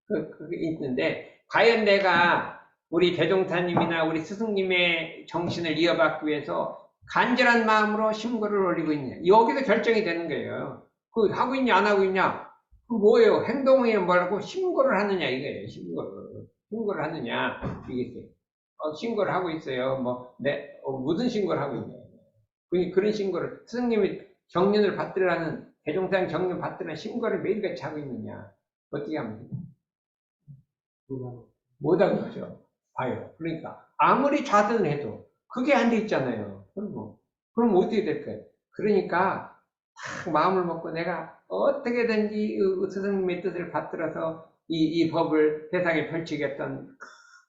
그게 있는데, 과연 내가 우리 대종사님이나 우리 스승님의 정신을 이어받기 위해서 간절한 마음으로 심고를 올리고 있냐. 여기서 결정이 되는 거예요. 그 하고 있냐, 안 하고 있냐. 그 뭐예요? 행동이 뭐라고 신고를 하느냐, 이거예요. 신고를 하느냐. 이게 신고를 하고 있어요. 무슨 신고를 하고 있냐. 그런 신고를, 스승님이 정년을 받들라는, 대종상 정년 받들라는 신고를 매일같이 하고 있느냐. 어떻게 하면 돼요? 못하는 거죠. 봐요. 그러니까, 아무리 좌선을 해도, 그게 안 돼 있잖아요. 그럼 어떻게 될까요? 그러니까, 딱 마음을 먹고 내가 어떻게든지 스승님의 뜻을 받들어서 이 법을 세상에 펼치겠다는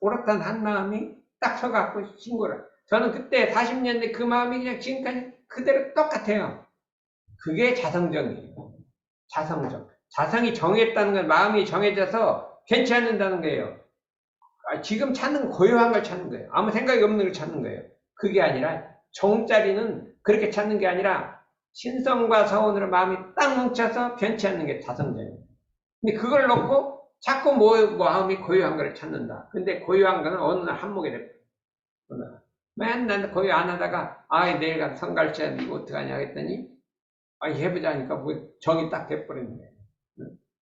오락한 한 마음이 딱 서갖고 신고를. 저는 그때 40년대 그 마음이 그냥 지금까지 그대로 똑같아요. 그게 자성정이에요. 자성정. 자성이 정했다는 건 마음이 정해져서 괜찮지 않는다는 거예요. 지금 찾는 고요한 걸 찾는 거예요. 아무 생각이 없는 걸 찾는 거예요. 그게 아니라 정자리는 그렇게 찾는 게 아니라 신성과 서원으로 마음이 딱 뭉쳐서 변치 않는 게 자성정이에요. 근데 그걸 놓고 자꾸 마음이 고요한 걸 찾는다. 근데 고요한 거는 어느 날 한몫이 될 거예요. 맨날 고요 안 하다가 내일 가서 성갈치야 이거 어떡하냐 했더니 해보자 하니까 정이 딱 돼버리는 거예요.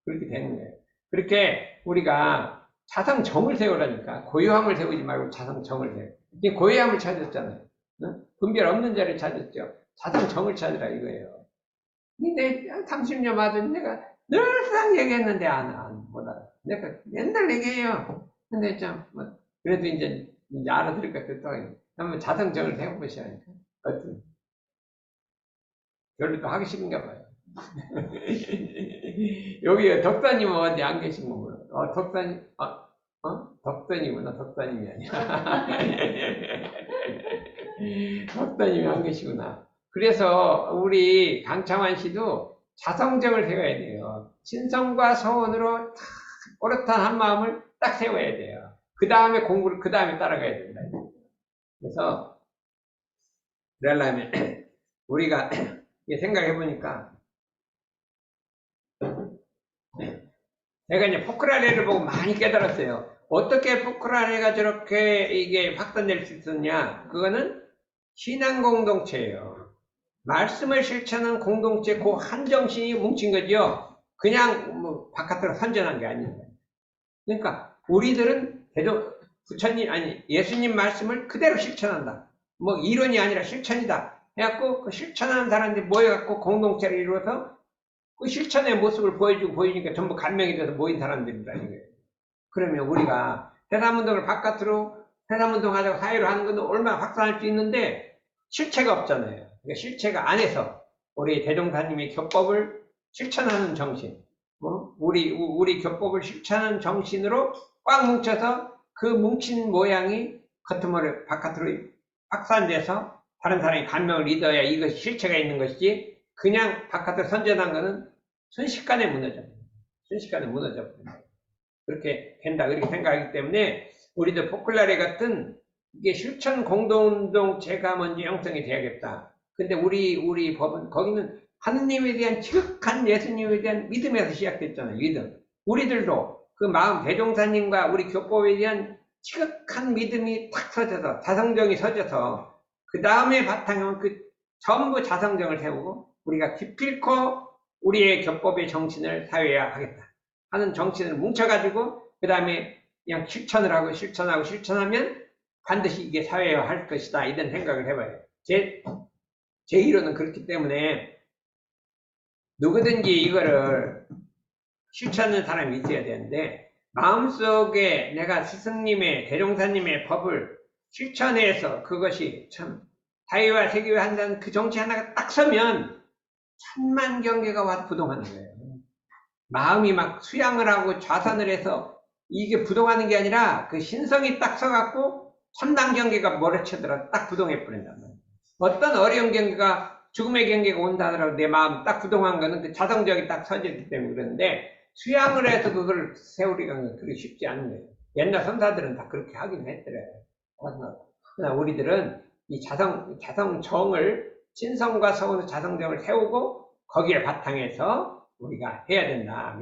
그렇게 되는 거예요. 그렇게 우리가 자성정을 세우라니까 고요함을 세우지 말고 자성정을 세워. 고요함을 찾았잖아요. 분별 없는 자를 찾았죠. 자성정을 찾으라 이거예요. 근데 30년 맞은 내가 늘상 얘기했는데 못 알아. 내가 맨날 얘기해요. 근데 그래도 이제 알아들을 것 같아. 한번 자성정을 세워보셔야 하니까. 별로 또 하기 싫은가 봐요. 여기 덕사님은 어디 안 계신 거구나. 덕사님, 덕사님이구나. 덕사님이 아니야. 덕사님이 안 계시구나. 그래서 우리 강창환 씨도 자성정을 세워야 돼요. 신성과 서원으로 오롯한 한 마음을 딱 세워야 돼요. 그 다음에 공부를 그 다음에 따라가야 된다. 그래서 그러려면 우리가 생각해 보니까 제가 이제 포크라레를 보고 많이 깨달았어요. 어떻게 포크라레가 저렇게 이게 확산될 수 있었냐? 그거는 신앙 공동체예요. 말씀을 실천한 공동체 그 한정신이 뭉친 거죠. 그냥 뭐 바깥으로 선전한 게 아니에요. 그러니까 우리들은 부처님 아니 예수님 말씀을 그대로 실천한다. 뭐 이론이 아니라 실천이다. 해갖고 그 실천하는 사람들이 모여갖고 공동체를 이루어서 그 실천의 모습을 보이니까 전부 감명이 돼서 모인 사람들이다 이거예요. 그러면 우리가 세상운동을 바깥으로 세상운동하자고 사회로 하는 건 얼마나 확산할 수 있는데 실체가 없잖아요. 그러니까 실체가 안에서 우리 대종사님의 교법을 실천하는 정신, 우리 교법을 실천하는 정신으로 꽉 뭉쳐서 그 뭉친 모양이 겉으로 바깥으로 확산돼서 다른 사람이 감명을 얻어야 이것이 실체가 있는 것이지 그냥 바깥으로 선전한 것은 순식간에 무너져요. 순식간에 무너져. 그렇게 된다. 그렇게 생각하기 때문에 우리도 포클라레 같은 이게 실천 공동체가 먼저 형성이 돼야겠다. 근데 우리 법은 거기는 하느님에 대한 지극한 예수님에 대한 믿음에서 시작됐잖아요. 믿음. 우리들도 그 마음 대종사님과 우리 교법에 대한 지극한 믿음이 탁 서져서 자성정이 서져서 그 다음에 바탕은 그 전부 자성정을 세우고 우리가 기필코 우리의 교법의 정신을 사회화하겠다 하는 정신을 뭉쳐가지고 그 다음에 그냥 실천하면 반드시 이게 사회화할 것이다 이런 생각을 해봐요. 제 이론은 그렇기 때문에 누구든지 이거를 실천하는 사람이 있어야 되는데 마음속에 내가 스승님의 대종사님의 법을 실천해서 그것이 참 사회화 세계화 한다는 그 정치 하나가 딱 서면 천만 경계가 와서 부동하는 거예요. 마음이 막 수양을 하고 좌선을 해서 이게 부동하는 게 아니라 그 신성이 딱 서갖고 천만 경계가 몰아치더라도 딱 부동해 버린단 말이에요. 어떤 어려운 경계가 죽음의 경계가 온다 하더라도 내 마음 딱 부동한 거는 그 자성적이 딱 서졌기 때문에 그러는데 수양을 해서 그걸 세우기가 그렇게 쉽지 않은 거예요. 옛날 선사들은 다 그렇게 하긴 했더래요. 그러나 우리들은 이 자성정을 신성과 성으로 자성정을 세우고 거기에 바탕에서 우리가 해야 된다.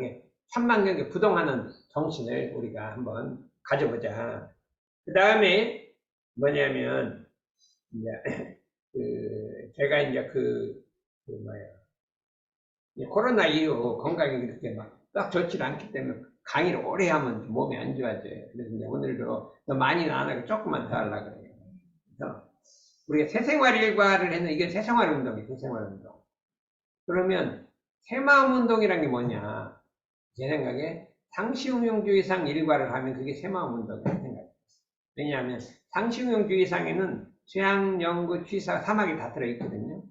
천만 경계 부동하는 정신을 우리가 한번 가져보자. 그 다음에 뭐냐면 이제 제가 이제 코로나 이후 건강이 그렇게 막 딱 좋지 않기 때문에 강의를 오래 하면 몸이 안 좋아져요. 그래서 이제 오늘도 많이는 안 하고 조금만 더 하려고 그래요. 그래서 우리가 새생활 일과를 했는데 이게 새생활 운동이에요. 새생활 운동. 그러면 새마음 운동이란 게 뭐냐? 제 생각에 상시응용주의상 일과를 하면 그게 새마음 운동이라고 생각해요. 왜냐하면 상시응용주의상에는 수양, 연구, 취사, 사막이 다 들어있거든요.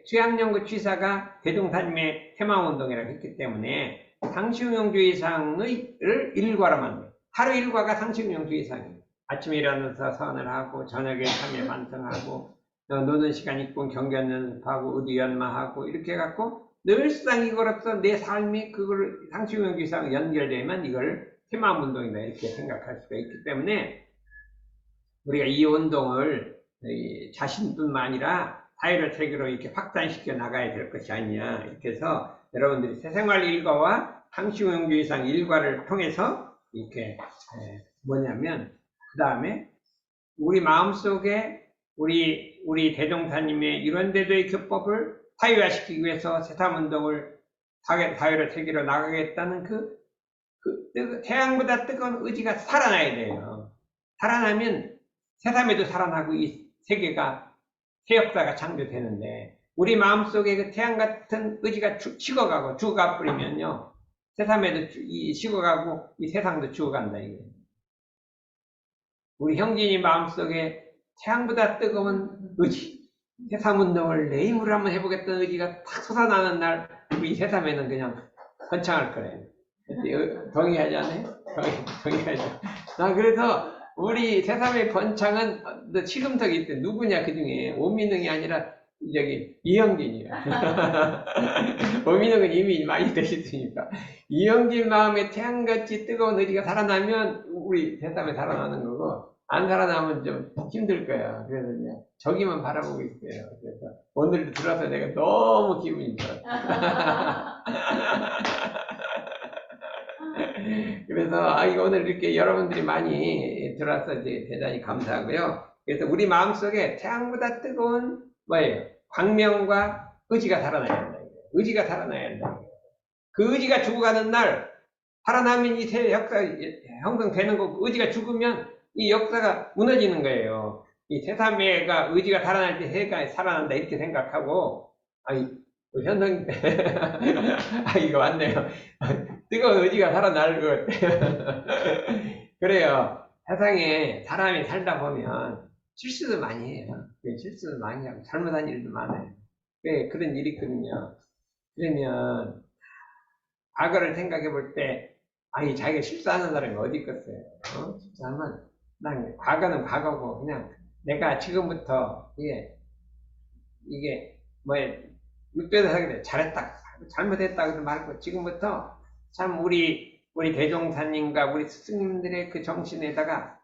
수양, 연구, 취사가 대종사님의 새마음 운동이라고 했기 때문에 상시응용주의상의 일과로 만들어요. 하루 일과가 상시응용주의상이에요. 아침에 일어나서 선을 하고 저녁에 참여 반성하고 노는 시간 있고 경전 연습하고 의디 연마하고 이렇게 해갖고 늘상 이거로서 내 삶이 그걸 상시응용주의상 연결되면 이걸 새마음 운동이다 이렇게 생각할 수가 있기 때문에 우리가 이 운동을 자신뿐만 아니라 사회를 세계로 이렇게 확산시켜 나가야 될 것이 아니냐 이렇게 해서 여러분들이 새생활 일과와 상시응용주의상 일과를 통해서 이렇게 뭐냐면 그 다음에 우리 마음속에 우리 대종사님의 이런 데도의 교법을 사회화시키기 위해서 새삼운동을 사회로 세계로 나가겠다는 태양보다 뜨거운 의지가 살아나야 돼요. 살아나면 새삼에도 살아나고 이 세계가 새 역사가 창조되는데 우리 마음속에 그 태양 같은 의지가 식어가고 죽어가 버리면요 새삼에도 식어가고 이 세상도 죽어간다 이거예요. 우리 형진이 마음속에 태양보다 뜨거운 의지 새삼운동을 내 힘으로 한번 해보겠다는 의지가 탁 솟아나는 날 우리 새삼에는 그냥 번창할 거예요. 동의하지 않아요? 동의하죠. 그래서 우리 새삼의 번창은 시금석이 있대. 누구냐 그 중에 오민흥이 아니라 이형진이에요. 오민흥은 이미 많이 되셨으니까 이형진 마음에 태양같이 뜨거운 의지가 살아나면 우리 새삼에 살아나는 거고 안 살아남으면 좀 힘들 거야. 그래서 그냥 저기만 바라보고 있어요. 그래서 오늘도 들어서 내가 너무 기분이 좋아. 그래서 이거 오늘 이렇게 여러분들이 많이 들어와서 이제 대단히 감사하고요. 그래서 우리 마음속에 태양보다 뜨거운 뭐예요? 광명과 의지가 살아나야 한다. 의지가 살아나야 한다. 그 의지가 죽어가는 날 살아나면 이 새 역사 형성되는 거고, 의지가 죽으면 이 역사가 무너지는 거예요. 이 새삼매가 의지가 살아날 때 새가 살아난다 이렇게 생각하고, 아니 현성 이거 맞네요. 뜨거운 의지가 살아날 것 같아요. 그래요. 세상에 사람이 살다 보면 실수도 많이 해요. 실수도 많이 하고 잘못한 일도 많아요. 그런 일이 있거든요. 그러면 과거를 생각해 볼 때, 자기가 실수하는 사람이 어디 있겠어요? 실수하면, 난 과거는 과거고, 그냥 내가 지금부터, 이게, 육교에서 하게 돼. 잘했다. 잘못했다. 그러지 말고, 지금부터 참 우리 대종사님과 우리 스승님들의 그 정신에다가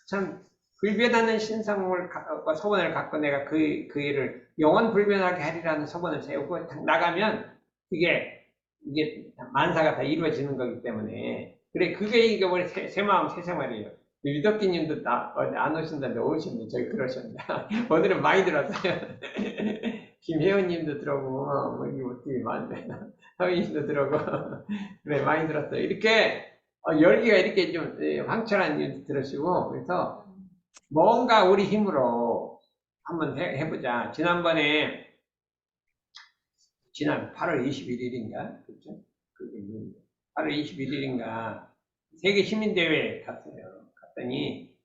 참 불변하는 신성을, 소원을 갖고 내가 그 일을 영원 불변하게 하리라는 소원을 세우고 나가면, 이게 만사가 다 이루어지는 거기 때문에. 그래, 그게 이게 우리 새 마음, 새 생활이에요. 유덕기님도 안 오신다는데 오셨네. 저기 들어오셨다. 오늘은 많이 들었어요. 김혜원님도 들어오고, 여기 어떻게 많네. 서희님도 들어오고. 그래, 많이 들었어요. 이렇게, 열기가 이렇게 좀 황철한 일 들으시고, 그래서 뭔가 우리 힘으로 한번 해보자. 지난 8월 21일인가? 그죠? 8월 21일인가? 세계 시민대회에 갔어요. 갔더니,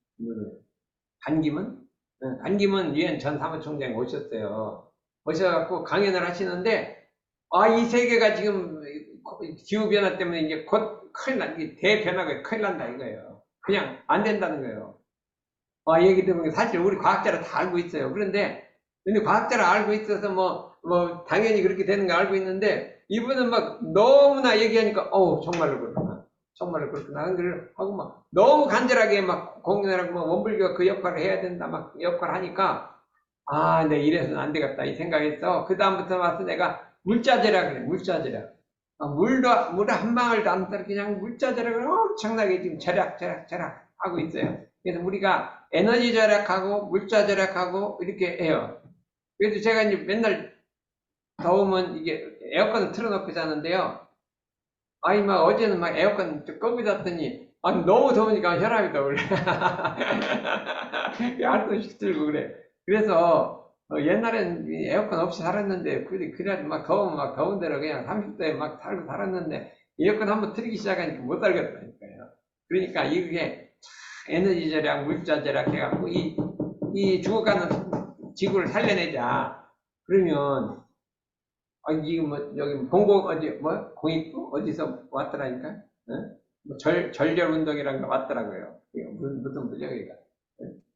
반기문 유엔 전 사무총장이 오셨어요. 오셔갖고 강연을 하시는데, 이 세계가 지금 기후변화 때문에 이제 곧 큰일 대변화가 큰일 난다 이거예요. 그냥 안 된다는 거예요. 얘기 들으면 사실 우리 과학자라 다 알고 있어요. 근데 과학자라 알고 있어서 당연히 그렇게 되는 거 알고 있는데, 이분은 막 너무나 얘기하니까, 정말로 그렇구나. 정말로 그렇구나. 하고 너무 간절하게 공연을 하고 원불교가 그 역할을 해야 된다 역할을 하니까, 내 이래서는 안 되겠다 이 생각했어. 그다음부터 와서 내가 물자재라 그래. 물자재라. 물 한 방울도 안 따라 그냥 물자재락을 엄청나게 지금 절약 하고 있어요. 그래서 우리가 에너지 절약하고 물자 절약하고 이렇게 해요. 그래서 제가 이제 맨날 더우면 이게 에어컨을 틀어놓고 자는데요. 어제는 에어컨 끄고 잤더니, 너무 더우니까 혈압이 더 올라. 알도 식들고 그래. 그래서, 옛날엔 에어컨 없이 살았는데, 그래도 더우면 더운 대로 그냥 30도에 살고 살았는데, 에어컨 한번 틀기 시작하니까 못 살겠다니까요. 그러니까 이게 에너지 절약, 물자 절약 해갖고, 이 죽어가는 지구를 살려내자. 그러면, 지금 여기 공익부? 어디서 왔더라니까? 절절 운동이라는 거 왔더라고요. 무슨 부정이가.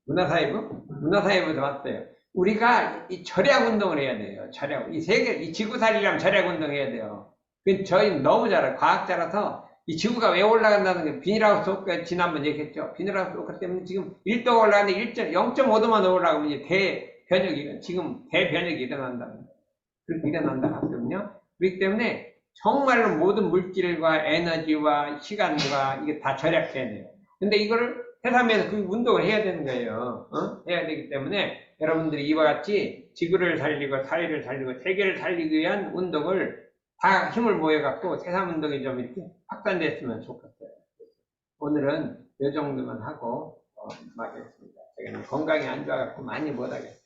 문화사회부도 왔어요. 우리가 이 절약 운동을 해야 돼요. 이 지구 살리려면 절약 운동 해야 돼요. 저희는 너무 잘 알아요. 과학자라서 이 지구가 왜 올라간다는 게 비닐하우스 효과 지난번 얘기했죠. 비닐하우스 효과 때문에 지금 1도가 올라가는데 0.5도만 올라가면 이제 지금 대변혁이 일어난다는 거예요. 그렇게 일어난다 하거든요. 그렇기 때문에 정말로 모든 물질과 에너지와 시간과 이게 다 절약해야 돼요. 근데 이거를 해삼에서 그 운동을 해야 되는 거예요. 해야 되기 때문에 여러분들이 이와 같이 지구를 살리고 사회를 살리고 세계를 살리기 위한 운동을 다 힘을 모여갖고 새삼운동이 좀 이렇게 확산됐으면 좋겠어요. 오늘은 이 정도만 하고 마치겠습니다. 제가 건강이 안 좋아갖고 많이 못하겠어요.